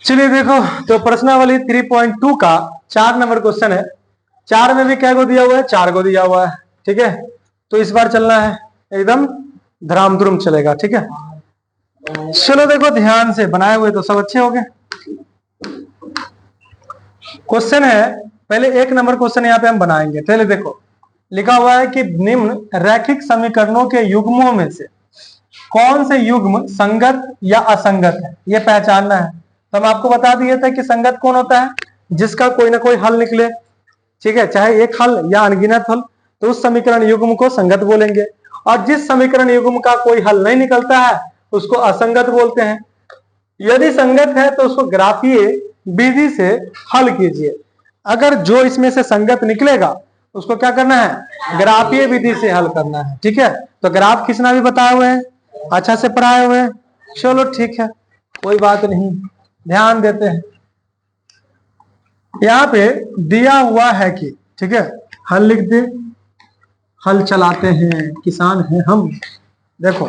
चलिए देखो, तो प्रश्नावली 3.2 का 4 नंबर क्वेश्चन है। 4 में भी क्या को दिया हुआ है? 4 को दिया हुआ है। ठीक है, तो इस बार चलना है एकदम धरामधुरम चलेगा। ठीक है, चलो देखो ध्यान से, बनाए हुए तो सब अच्छे हो गए। क्वेश्चन है, पहले 1 नंबर क्वेश्चन यहाँ पे हम बनाएंगे। पहले देखो, लिखा हुआ है कि निम्न रैखिक समीकरणों के युग्मों में से कौन से युग्म संगत या असंगत है, ये पहचानना है। तो हम आपको बता दिए थे कि संगत कौन होता है? जिसका कोई ना कोई हल निकले। ठीक है, चाहे एक हल या अनगिनत हल, तो उस समीकरण युग्म को संगत बोलेंगे। और जिस समीकरण युग्म का कोई हल नहीं निकलता है उसको असंगत बोलते हैं। यदि संगत है तो उसको ग्राफीय विधि से हल कीजिए। अगर जो इसमें से संगत निकलेगा उसको क्या करना है? ग्राफीय विधि से हल करना है। ठीक है, तो ग्राफ खींचना भी बताए हुए हैं, अच्छा से पढ़ाए हुए हैं। चलो ठीक है, कोई बात नहीं, ध्यान देते हैं। यहाँ पे दिया हुआ है कि, ठीक है, हल लिख दे, हल चलाते हैं, किसान हैं हम। देखो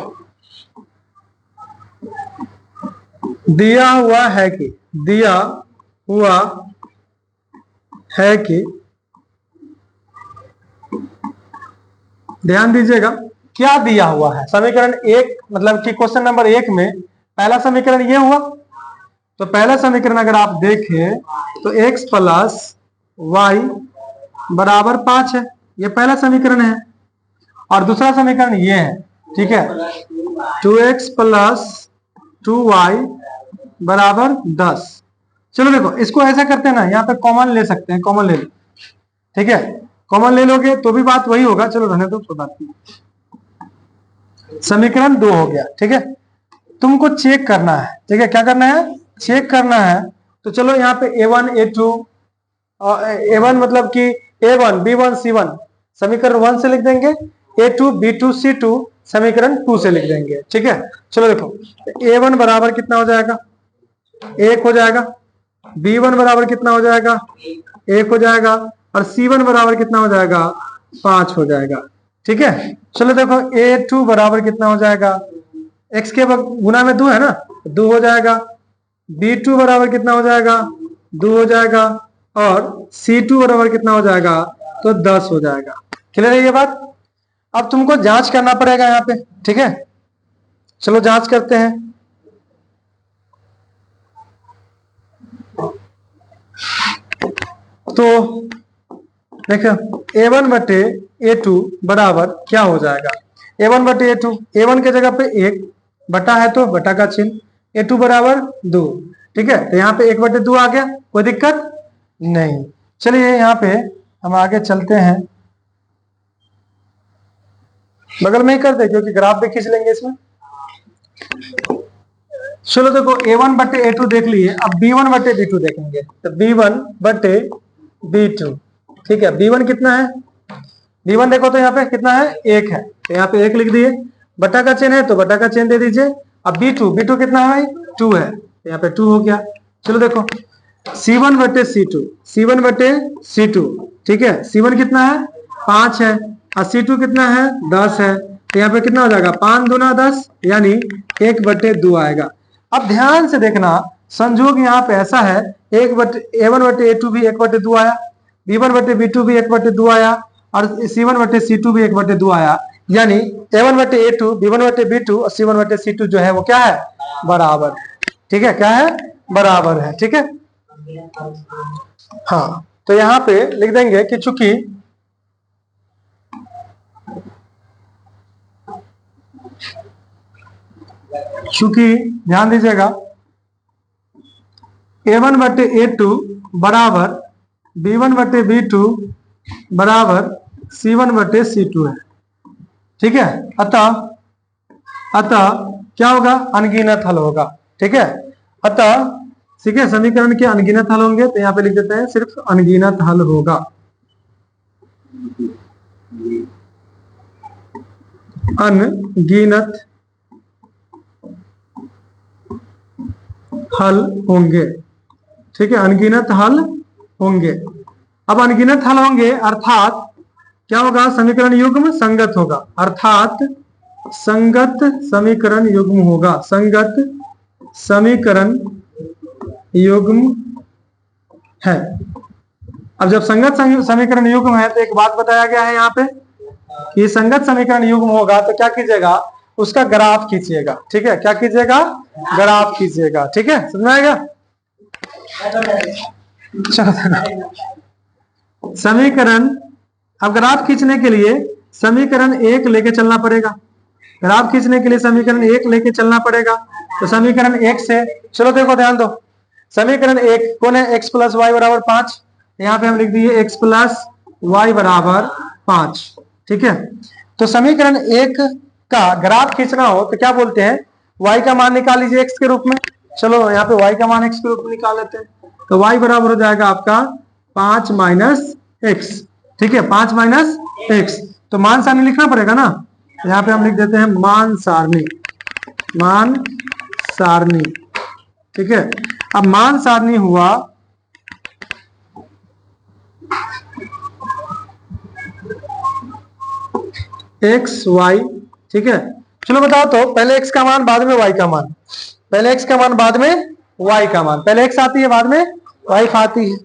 दिया हुआ है कि, दिया हुआ है कि, ध्यान दीजिएगा, क्या दिया हुआ है? समीकरण 1 मतलब कि क्वेश्चन नंबर 1 में पहला समीकरण ये हुआ। तो पहला समीकरण अगर आप देखें तो x प्लस वाई बराबर 5 है, ये पहला समीकरण है। और दूसरा समीकरण ये है, ठीक है, 2x प्लस 2y बराबर 10। चलो देखो, इसको ऐसा करते हैं ना, यहाँ पे कॉमन ले सकते हैं, कॉमन ले लो। ठीक है, कॉमन ले लोगे तो भी बात वही होगा। चलो रहने दो, कोई बात नहीं। समीकरण 2 हो गया। ठीक है, तुमको चेक करना है। ठीक है, क्या करना है? चेक करना है। तो चलो यहाँ पे a1 a2 a1 मतलब कि a1 b1 c1 समीकरण 1 से लिख देंगे, a2 b2 c2 समीकरण 2 से लिख देंगे। ठीक है, चलो देखो, a1 बराबर कितना हो जाएगा? 1 हो जाएगा। b1 बराबर कितना हो जाएगा? 1 हो जाएगा। और c1 बराबर कितना हो जाएगा? 5 हो जाएगा। ठीक है, चलो देखो, a2 बराबर कितना हो जाएगा? x के गुना में 2 है ना, 2 हो जाएगा। b2 बराबर कितना हो जाएगा? 2 हो जाएगा। और c2 बराबर कितना हो जाएगा? तो 10 हो जाएगा। क्लियर है ये बात? अब तुमको जांच करना पड़ेगा यहाँ पे। ठीक है, चलो जांच करते हैं। तो देखो, a1 बटे a2 बराबर क्या हो जाएगा? a1 बटे a2, a1 के जगह पे 1 बटा है तो बटा का चिन्ह, a2 बराबर 2। ठीक है, तो यहाँ पे 1 बटे 2 आ गया, कोई दिक्कत नहीं। चलिए यहाँ पे हम आगे चलते हैं, बगल में ही कर दे क्योंकि ग्राफ भी खींच लेंगे इसमें। चलो देखो, a1 बटे a2 देख लिए, अब b1 बटे b2 देखेंगे। तो b1 बटे b2, ठीक है, b1 कितना है? b1 देखो तो यहाँ पे कितना है? 1 है, तो यहाँ पे 1 लिख दिए। बटा का चिन्ह है तो बटा का चिन्ह दे दीजिए। अब b2 कितना है भाई? 2 है, तो यहाँ पे 2 हो गया। चलो देखो, c1 बटे c2, ठीक है, c1 कितना है? 5 है, और c2 कितना है? 10 है, तो यहाँ पे कितना हो जाएगा? 5 दूना 10, यानी 1 बटे 2 आएगा। अब ध्यान से देखना, संयोग यहाँ पे ऐसा है, a1 बटे a2 भी 1 बटे 2 आया, b1 बटे b2 भी 1 बटे 2 आया, और c1 बटे c2 भी 1 बटे 2 आया। यानी a1 बटे a2, b1 बटे b2 और c1 बटे c2 जो है वो क्या है? बराबर। ठीक है, क्या है? बराबर है। ठीक है, हाँ, तो यहाँ पे लिख देंगे कि चूंकि ध्यान दीजिएगा, a1 बटे a2 बराबर b1 बटे b2 बराबर c1 बटे c2 है। ठीक है, अतः क्या होगा? अनगिनत हल होगा। ठीक है, अतः ठीक है, समीकरण के अनगिनत हल होंगे, तो यहाँ पे लिख देते हैं सिर्फ अनगिनत हल होगा। अनगिनत हल होंगे। ठीक है, अनगिनत हल होंगे। अब अनगिनत हल होंगे अर्थात क्या होगा? समीकरण युग्म संगत होगा, अर्थात संगत समीकरण युग्म होगा, संगत समीकरण युग्म है। अब जब संगत समीकरण युग्म है तो एक बात बताया गया है यहाँ पे कि संगत समीकरण युग्म होगा तो क्या कीजिएगा, उसका ग्राफ खींचिएगा। ठीक है, क्या कीजिएगा, ग्राफ खींचिएगा। ठीक है, समझ में आएगा। समीकरण, अब ग्राफ खींचने के लिए समीकरण 1 लेके चलना पड़ेगा। ग्राफ खींचने के लिए समीकरण 1 लेके चलना पड़ेगा। तो समीकरण 1 से चलो देखो, ध्यान दो, समीकरण 1 कौन है, x प्लस वाई बराबर 5। यहाँ पे हम लिख दिए x प्लस वाई बराबर 5। ठीक है, तो समीकरण 1 का ग्राफ खींचना हो तो क्या बोलते हैं, y का मान निकाल लीजिए x के रूप में। चलो यहाँ पे y का मान x के रूप में निकाल लेते हैं। तो y बराबर हो जाएगा आपका 5 माइनस एक्स। ठीक है, 5 माइनस एक्स, तो मान सारणी लिखना पड़ेगा ना। यहाँ पे हम लिख देते हैं मान सारणी, मान सारणी। ठीक है, अब मान सारणी हुआ एक्स वाई। ठीक है, चलो बताओ तो पहले x का मान बाद में y का मान, पहले x का मान बाद में y का मान, पहले x आती है बाद में y आती है।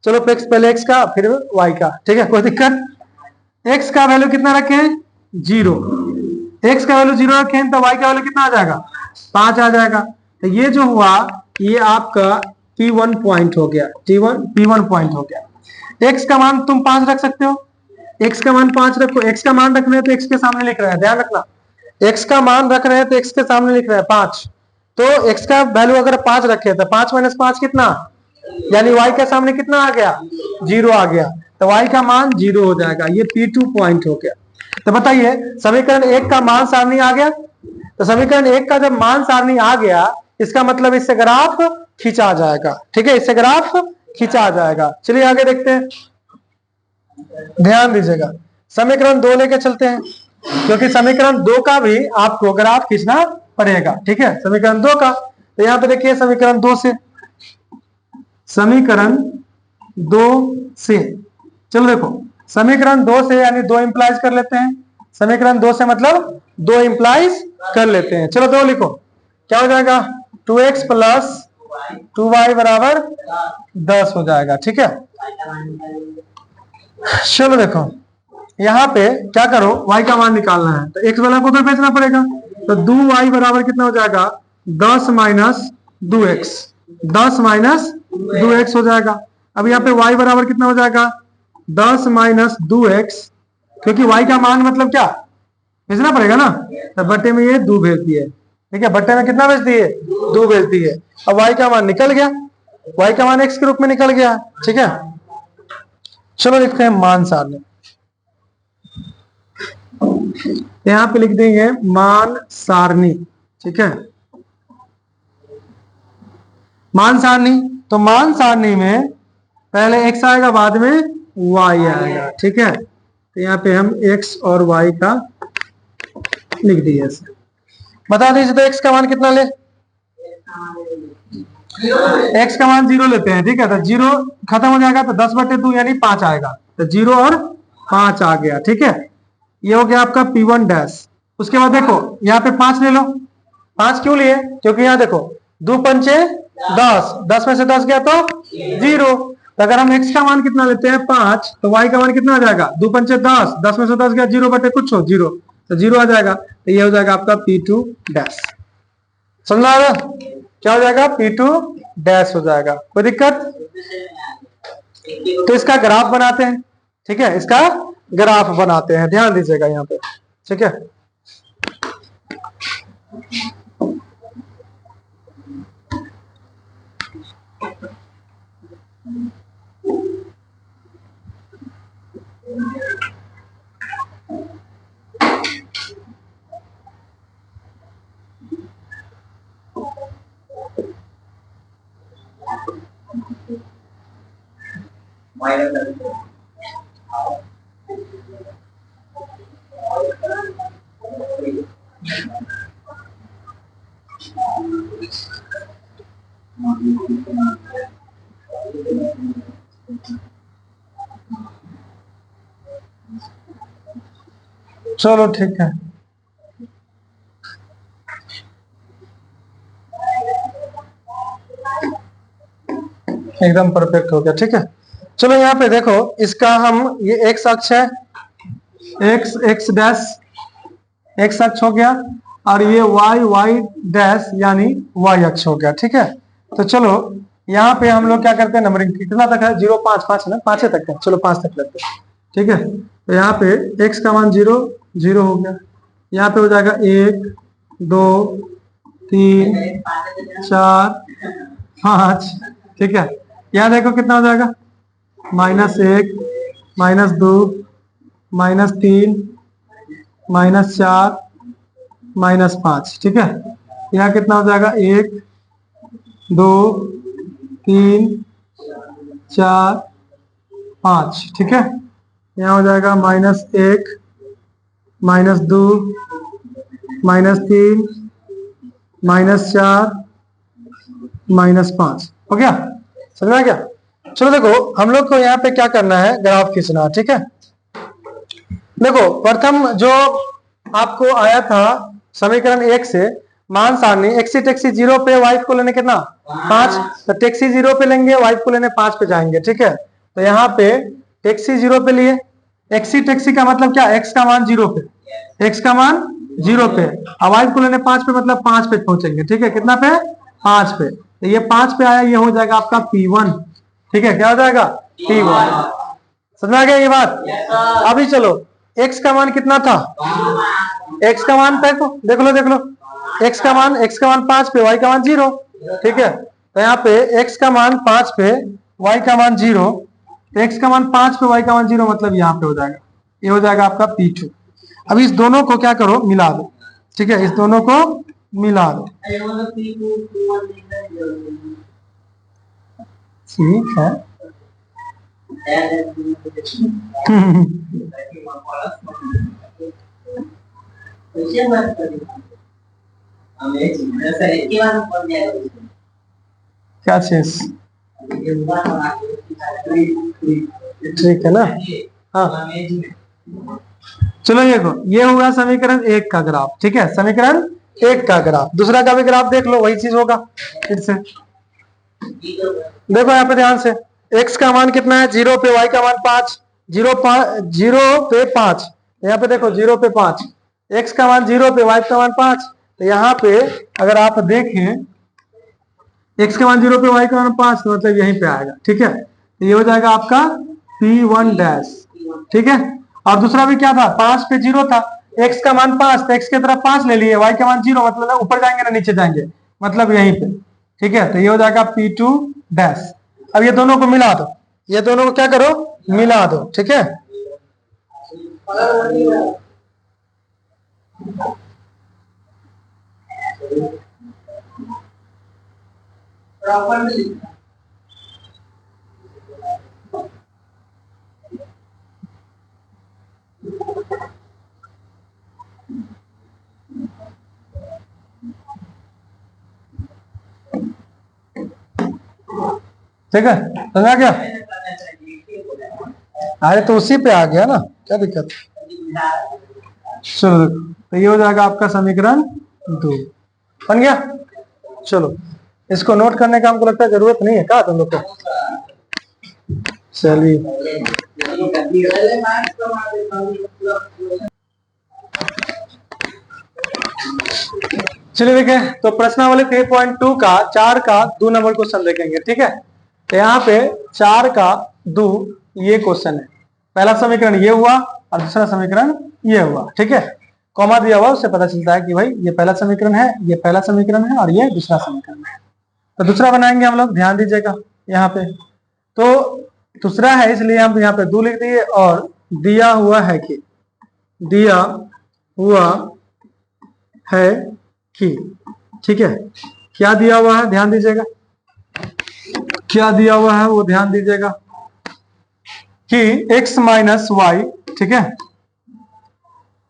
चलो पहले x का फिर y का। ठीक है, कोई दिक्कत। x का वैल्यू कितना रखे हैं, 0। x का वैल्यू 0 रखे हैं तो y का वैल्यू कितना आ जाएगा, 5 आ जाएगा। तो ये जो हुआ ये आपका P1 पॉइंट हो गया, P1 पॉइंट हो गया। x का मान तुम 5 रख सकते हो, x का मान 5 रखो। x का मान रखना है तो x के सामने लिख रहे हैं, ध्यान रखना, x का मान रख रहे हैं तो x के सामने लिख रहे हैं 5। तो x का वैल्यू अगर 5 रखे तो 5 माइनस 5 कितना, यानी y के सामने कितना आ गया, 0 आ गया। तो y का मान 0 हो जाएगा, ये P2 पॉइंट हो गया। तो बताइए समीकरण 1 का मान सारणी आ गया। तो समीकरण 1 का जब मान सारणी आ गया इसका मतलब इससे ग्राफ खींचा जाएगा। ठीक है, इससे ग्राफ खींचा जाएगा। चलिए आगे देखते हैं, ध्यान दीजिएगा। समीकरण 2 लेके चलते हैं, क्योंकि समीकरण 2 का भी आपको ग्राफ खींचना पड़ेगा। ठीक है, समीकरण 2 का, तो यहाँ पे देखिए समीकरण 2 से, समीकरण 2 से, चलो देखो समीकरण 2 से यानी 2 इंप्लाइज कर लेते हैं। समीकरण 2 से मतलब 2 इंप्लाइज कर लेते हैं। चलो 2 लिखो, क्या हो जाएगा, 2x प्लस 2y बराबर 10 हो जाएगा। ठीक है, चलो देखो यहाँ पे क्या करो, y का मान निकालना है तो x वाला को उधर भेजना पड़ेगा। तो 2y बराबर कितना हो जाएगा, 10 माइनस 2x, 10 माइनस 2x हो जाएगा। अब यहाँ पे y बराबर कितना हो जाएगा, 10 माइनस 2x, क्योंकि y का मान मतलब क्या भेजना पड़ेगा ना, तो बट्टे में ये 2 भेज दिए। ठीक है, बट्टे में कितना भेज दिए, 2 भेज दिए। अब y का मान निकल गया, y का मान x के रूप में निकल गया। ठीक है, चलो लिखते हैं मान सारणी। यहाँ पे लिख देंगे मान सारणी। ठीक है, मान सारणी, तो मान सारणी में पहले x आएगा बाद में y आएगा। ठीक है, तो यहाँ पे हम x और y का लिख दिए। बता दीजिए तो x का मान कितना ले, x का मान 0 लेते हैं। ठीक है, तो 0 खत्म हो जाएगा तो 10/2 यानी 5 आएगा, तो 0 और 5 आ गया। ठीक है, ये हो गया आपका P1 डैश। उसके बाद देखो यहाँ पे 5 ले लो। 5 क्यों लिए, क्योंकि यहाँ देखो 2 पंचे 10, 10 में से 10 गया तो 0। तो अगर हम x का मान कितना लेते हैं 5, तो y का मान कितना आ जाएगा, 2 पंचे 10, 10 में से 10 गया 0 बटे कुछ हो 0, तो 0 आ जाएगा। तो ये हो जाएगा आपका P2 डैश। समझ आ रहा, क्या हो जाएगा, P2 डैश हो जाएगा। कोई दिक्कत, तो इसका ग्राफ बनाते हैं। ठीक है, इसका ग्राफ बनाते हैं, ध्यान दीजिएगा यहाँ पे। ठीक है, चलो ठीक है। एकदम परफेक्ट हो गया। ठीक है, चलो यहाँ पे देखो, इसका हम ये एक्स अक्ष है, एक्स एक्स डैश एक्स अक्ष हो गया, और ये वाई वाई डैश यानी वाई अक्ष हो गया। ठीक है, तो चलो यहाँ पे हम लोग क्या करते हैं, नंबरिंग कितना तक है, 0 5 5 है ना, 5 तक है, चलो 5 तक लेते हैं। ठीक है, तो यहाँ पे x का मान 0 0 हो गया, यहाँ पे हो जाएगा 1 2 3 4 5। ठीक है, यहाँ देखो कितना हो जाएगा, -1 -2 -3 -4 -5। ठीक है, यहाँ कितना हो जाएगा, 1 2 3 4 5। ठीक है, यहाँ हो जाएगा -1 -2 -3 -4 -5 हो गया, समझ में क्या। चलो देखो, हम लोग को यहाँ पे क्या करना है, ग्राफ खींचना। ठीक है, देखो प्रथम जो आपको आया था समीकरण 1 से, मान सारणी एक्सी टेक्सी 0 पे, वाइफ को लेने कितना 5, तो टेक्सी 0 पे लेंगे, वाइफ को लेने 5 पे जाएंगे। ठीक है, तो यहाँ पे टेक्सी 0 पे लिए, एक्सी टेक्सी का मतलब क्या, एक्स का मान 0 पे, एक्स का मान 0 पे, और वाइफ को लेने 5 पे, मतलब 5 पे पहुंचेंगे। ठीक है, कितना पे, 5 पे, तो ये 5 पे आया, ये हो जाएगा आपका P1। ठीक है, क्या हो जाएगा, P1। समझ आ गया ये बात। अभी चलो, x का मान कितना था, x का मान देखो, देख लो, x का मान 5 पे, y का मान 0। ठीक है, तो यहाँ पे x का मान 5 पे, y का मान 0, तो x का मान 5 पे, y का मान 0, मतलब यहाँ पे हो जाएगा, ये हो जाएगा आपका P2। अब इस दोनों को क्या करो, मिला दो। ठीक है, इस दोनों को मिला दो। ठीक है, क्या चीज, ठीक है ना। हाँ, चलो देखो, ये हुआ समीकरण 1 का ग्राफ। ठीक है, समीकरण 1 का ग्राफ, दूसरा का भी ग्राफ देख लो, वही चीज होगा फिर से। देखो यहाँ पे ध्यान से, x का मान कितना है, 0 पे, y का मान 5, 0 पे 5, यहाँ पे देखो 0 पे 5, x का मान 0 पे, y का मान 5, तो यहाँ पे अगर आप देखें, x का मान 0 पे, y का मान 5, तो मतलब यहीं पे आएगा। ठीक है, तो ये हो जाएगा आपका P1 डैश। ठीक है, और दूसरा भी क्या था, 5 पे 0 था, x का मान 5, तो x की तरफ 5 ले लिए, y का मान 0, मतलब ऊपर जाएंगे ना नीचे जाएंगे, मतलब यहीं पे। ठीक है, तो ये हो जाएगा P2 डैश। अब ये दोनों को मिला दो, ये दोनों को क्या करो, मिला दो। ठीक है, ठीक है, समझा क्या। अरे तो उसी पे आ गया ना, क्या दिक्कत। चलो देखो, तो ये हो जाएगा आपका समीकरण 2 बन गया। चलो, इसको नोट करने का हमको लगता है जरूरत नहीं है, क्या तुम लोग को। चलिए, चलिए देखिए, तो प्रश्नावली 3.2 का 4 का 2 नंबर क्वेश्चन देखेंगे। ठीक है, तो यहाँ पे 4 का 2 ये क्वेश्चन है, पहला समीकरण ये हुआ और दूसरा समीकरण ये हुआ। ठीक है, कॉमा दिया हुआ, उससे पता चलता है कि भाई ये पहला समीकरण है, ये पहला समीकरण है, और ये दूसरा समीकरण है। तो दूसरा बनाएंगे हम लोग, ध्यान दीजिएगा यहाँ पे, तो दूसरा है इसलिए हम यहाँ पे 2 लिख दिए, और दिया हुआ है कि, दिया हुआ है कि, ठीक है, क्या दिया हुआ है, ध्यान दीजिएगा, क्या दिया हुआ है वो ध्यान दीजिएगा, कि x माइनस वाई, ठीक है,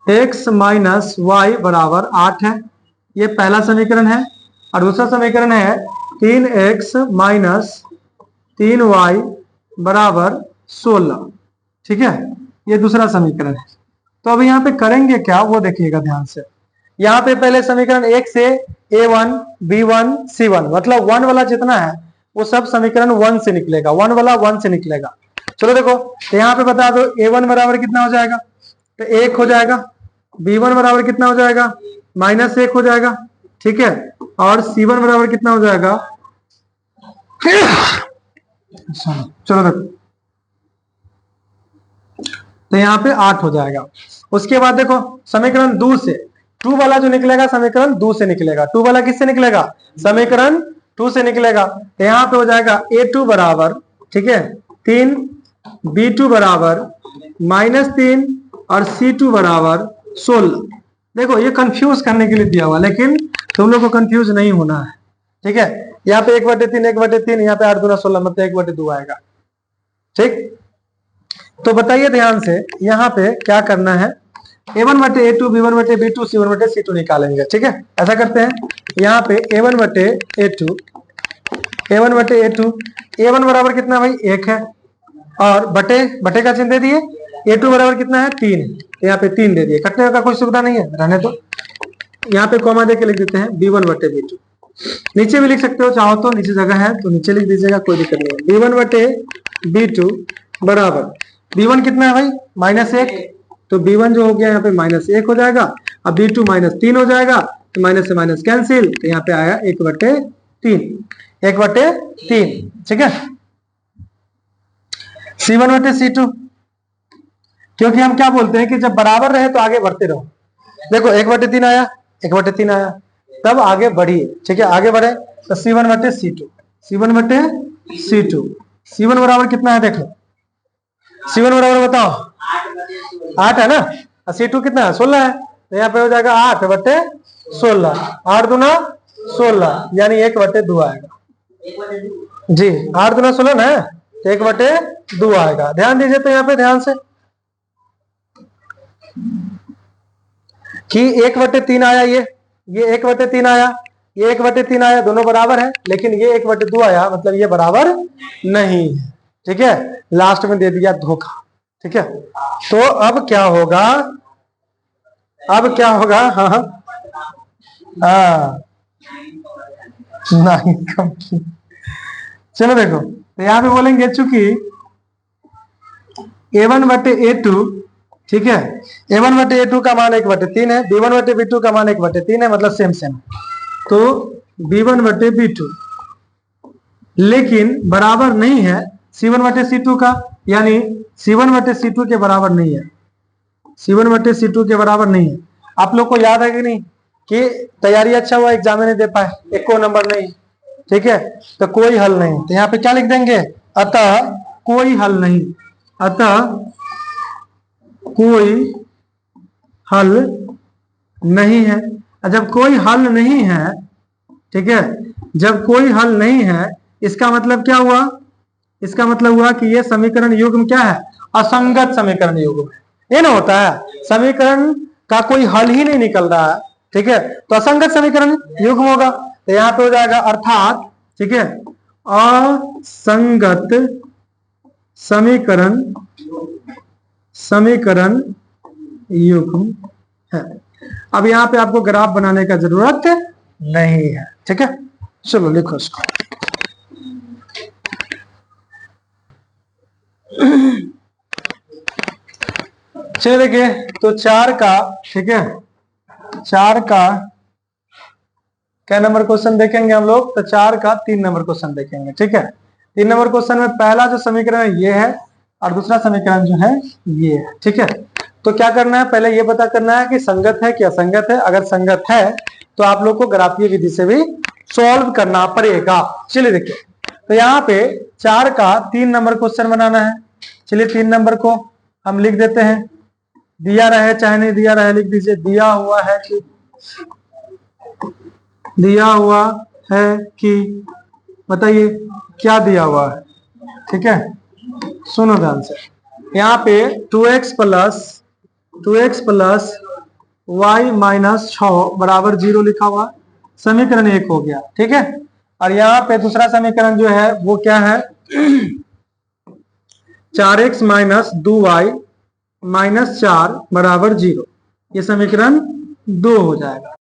x माइनस वाई बराबर 8 है, ये पहला समीकरण है, और दूसरा समीकरण है 3x माइनस 3y बराबर 16। ठीक है, ये दूसरा समीकरण है। तो अभी यहाँ पे करेंगे क्या, वो देखिएगा ध्यान से। यहाँ पे पहले समीकरण 1 से a1 b1 c1, मतलब 1 वाला जितना है वो सब समीकरण 1 से निकलेगा, 1 वाला 1 से निकलेगा। चलो देखो, तो यहाँ पे बता दो a1 बराबर कितना हो जाएगा, तो 1 हो जाएगा। b1 बराबर कितना हो जाएगा, -1 हो जाएगा, ठीक है। और c1 बराबर कितना हो जाएगा, चलो देखो, तो यहाँ पे 8 हो जाएगा। उसके बाद देखो समीकरण 2 से, 2 वाला जो निकलेगा समीकरण 2 से निकलेगा। 2 वाला किससे निकलेगा, समीकरण 2 से निकलेगा। तो यहाँ पे हो जाएगा a2 बराबर, ठीक है, 3, b2 बराबर -3 और c2 बराबर 16। देखो ये कंफ्यूज करने के लिए दिया हुआ, लेकिन तुम लोग को कंफ्यूज नहीं होना है, ठीक है। यहाँ पे 1/3 1/3, यहाँ पे 8 दूना 16 मतलब 1/2 आएगा, ठीक। तो बताइए ध्यान से, यहाँ पे क्या करना है, a1/a2, b1/b2, c1/c2 निकालेंगे, ठीक है। ऐसा करते हैं, यहाँ पे a1/a2, a1 बराबर कितना भाई 1 है, और बटे का चिन्ह दे दिए, a2 बराबर कितना है 3, यहाँ पे 3 दे दिए, कटने का कोई सुविधा नहीं है, रहने तो यहाँ पे कॉमा दे के लिख देते हैं b1/b2। नीचे भी लिख सकते हो चाहो तो, नीचे जगह है तो नीचे लिख दीजिएगा, कोई दिक्कत नहीं है। b1/b2 बराबर, b1 कितना है भाई -1, तो b1 जो हो गया यहाँ पे -1 हो जाएगा, अब b2 -3 हो जाएगा, तो माइनस से माइनस कैंसिल, तो यहाँ पे आया 1/3, 1/3, ठीक है। c1/c2, क्योंकि हम क्या बोलते हैं कि जब बराबर रहे तो आगे बढ़ते रहो। देखो 1/3 आया, 1/3 आया, तब आगे बढ़िए, ठीक है, आगे बढ़े। तो c1/c2, c1 बराबर कितना है, देख लो c1 बराबर बताओ 8 है ना, और c2 कितना है 16 है, तो यहाँ पे हो जाएगा 8/16, 8 दूना 16 यानी 1/2 आएगा जी, 8 दूना 16 ना, तो 1/2 आएगा। ध्यान दीजिए तो यहाँ पे ध्यान से कि 1/3 आया, ये 1/3 आया, ये 1/3 आया, दोनों बराबर है, लेकिन ये 1/2 आया, मतलब ये बराबर नहीं है, ठीक है। लास्ट में दे दिया धोखा, ठीक है। तो अब क्या होगा, हाँ नहीं कम की। चलो देखो, तो यहाँ पे बोलेंगे चूंकि a1/a2, ठीक है, a1/a2 का मान 1/3 है, b1/b2 का मान 1/3 है, मतलब सेम, तो b1/b2 लेकिन बराबर नहीं है c1/c2 का, यानी c1/c2 के बराबर नहीं है, c1/c2 के बराबर नहीं है। आप लोग को याद है कि नहीं कि तैयारी अच्छा हुआ, एग्जाम नहीं दे पाए, एक को नंबर नहीं, ठीक है, तो कोई हल नहीं, तो यहाँ पे क्या लिख देंगे, अतः कोई हल नहीं, अतः कोई हल नहीं है। जब कोई हल नहीं है, ठीक है, जब कोई हल नहीं है, इसका मतलब क्या हुआ, इसका मतलब हुआ कि ये समीकरण युग्म क्या है, असंगत समीकरण युग्म है। ये ना होता है, समीकरण का कोई हल ही नहीं निकल रहा है, ठीक है, तो असंगत समीकरण युग्म होगा। तो यहाँ पे हो जाएगा अर्थात, ठीक है, असंगत समीकरण युग्म है। अब यहाँ पे आपको ग्राफ बनाने का जरूरत नहीं है, ठीक है। चलो लिखो इसको, चलिए देखिए, तो 4 का, ठीक है, 4 का क्या नंबर क्वेश्चन देखेंगे हम लोग, तो 4 का 3 नंबर क्वेश्चन देखेंगे, ठीक है। 3 नंबर क्वेश्चन में पहला जो समीकरण है ये है, और दूसरा समीकरण जो है ये है, ठीक है। तो क्या करना है, पहले ये पता करना है कि संगत है कि असंगत है। अगर संगत है तो आप लोग को ग्राफीय विधि से भी सॉल्व करना पड़ेगा। चलिए देखिए, तो यहाँ पे 4 का 3 नंबर क्वेश्चन बनाना है। चलिए 3 नंबर को हम लिख देते हैं, दिया रहे चाहे नहीं दिया रहे लिख दीजिए, दिया हुआ है कि बताइए क्या दिया हुआ है, ठीक है। सुनो ध्यान से, यहाँ पे 2x प्लस y माइनस 6 बराबर 0 लिखा हुआ, समीकरण 1 हो गया, ठीक है। और यहाँ पे दूसरा समीकरण जो है वो क्या है, 4x माइनस 2y माइनस 4 बराबर 0, ये समीकरण 2 हो जाएगा।